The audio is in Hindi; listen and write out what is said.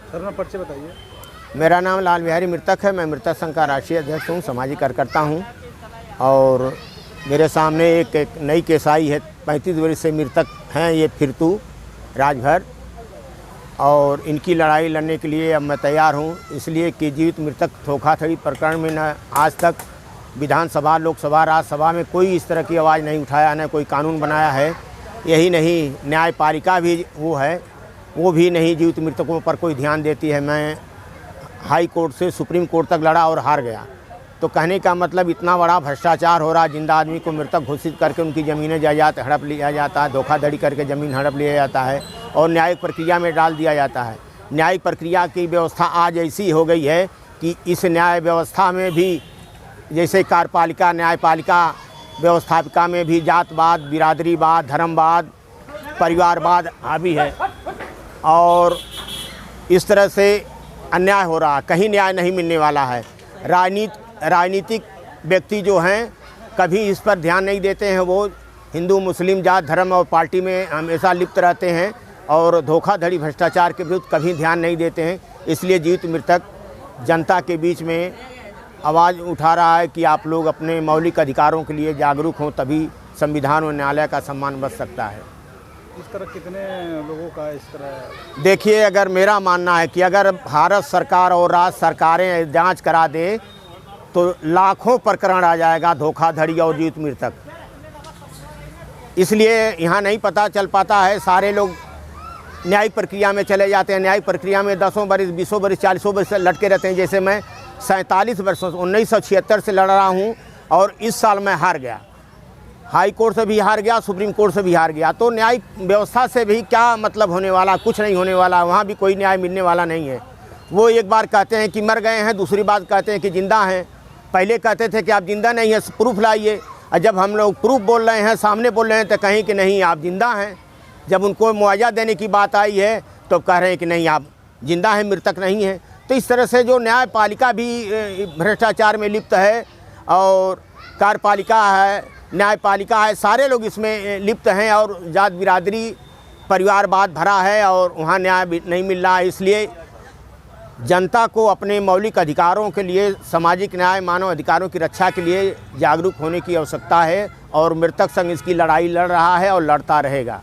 सर ना परिचय बताइए। मेरा नाम लाल बिहारी मृतक है। मैं मृतक संघ का राष्ट्रीय अध्यक्ष हूँ, सामाजिक कार्यकर्ता हूँ। और मेरे सामने एक नई केस आई है। 35 वर्ष से मृतक हैं ये फिरतू राजभर, और इनकी लड़ाई लड़ने के लिए अब मैं तैयार हूँ। इसलिए कि जीवित मृतक धोखाधड़ी प्रकरण में न आज तक विधानसभा, लोकसभा, राज्यसभा में कोई इस तरह की आवाज़ नहीं उठाया, न कोई कानून बनाया है। यही नहीं, न्यायपालिका भी वो भी नहीं जीवित मृतकों पर कोई ध्यान देती है। मैं हाई कोर्ट से सुप्रीम कोर्ट तक लड़ा और हार गया। तो कहने का मतलब इतना बड़ा भ्रष्टाचार हो रहा, जिंदा आदमी को मृतक घोषित करके उनकी ज़मीनें जायदाद हड़प लिया जाता है, धोखाधड़ी करके ज़मीन हड़प लिया जाता है और न्यायिक प्रक्रिया में डाल दिया जाता है। न्यायिक प्रक्रिया की व्यवस्था आज ऐसी हो गई है कि इस न्याय व्यवस्था में भी, जैसे कार्यपालिका, न्यायपालिका व्यवस्थापिका में भी जातवाद, बिरादरीवाद, धर्मवाद, परिवारवाद हावी है और इस तरह से अन्याय हो रहा। कहीं न्याय नहीं मिलने वाला है। राजनीतिक व्यक्ति जो हैं कभी इस पर ध्यान नहीं देते हैं। वो हिंदू, मुस्लिम, जात, धर्म और पार्टी में हमेशा लिप्त रहते हैं और धोखाधड़ी, भ्रष्टाचार के विरुद्ध कभी ध्यान नहीं देते हैं। इसलिए जीवित मृतक जनता के बीच में आवाज़ उठा रहा है कि आप लोग अपने मौलिक अधिकारों के लिए जागरूक हों, तभी संविधान और न्यायालय का सम्मान बच सकता है। इस तरह कितने लोगों का इस तरह? देखिए, अगर मेरा मानना है कि अगर भारत सरकार और राज्य सरकारें जांच करा दें तो लाखों प्रकरण आ जाएगा धोखाधड़ी और जीवित मृतक। इसलिए यहाँ नहीं पता चल पाता है। सारे लोग न्यायिक प्रक्रिया में चले जाते हैं। न्यायिक प्रक्रिया में 10 वर्ष, 20 वर्ष, 40 वर्ष से लटके रहते हैं। जैसे मैं 47 वर्षों से 1976 से लड़ रहा हूँ और इस साल मैं हार गया। हाई कोर्ट से भी हार गया, सुप्रीम कोर्ट से भी हार गया। तो न्यायिक व्यवस्था से भी क्या मतलब होने वाला? कुछ नहीं होने वाला। वहाँ भी कोई न्याय मिलने वाला नहीं है। वो एक बार कहते हैं कि मर गए हैं, दूसरी बात कहते हैं कि जिंदा हैं। पहले कहते थे कि आप जिंदा नहीं हैं, प्रूफ लाइए। और जब हम लोग प्रूफ बोल रहे हैं, सामने बोल रहे हैं, तो कहीं कि नहीं आप जिंदा हैं। जब उनको मुआवजा देने की बात आई है तो कह रहे हैं कि नहीं आप जिंदा हैं, मृतक नहीं हैं। तो इस तरह से जो न्यायपालिका भी भ्रष्टाचार में लिप्त है और कार्यपालिका है, न्यायपालिका है, सारे लोग इसमें लिप्त हैं और जात, बिरादरी, परिवारवाद भरा है और वहाँ न्याय भी नहीं मिल रहा है। इसलिए जनता को अपने मौलिक अधिकारों के लिए, सामाजिक न्याय, मानव अधिकारों की रक्षा के लिए जागरूक होने की आवश्यकता है और मृतक संघ इसकी लड़ाई लड़ रहा है और लड़ता रहेगा।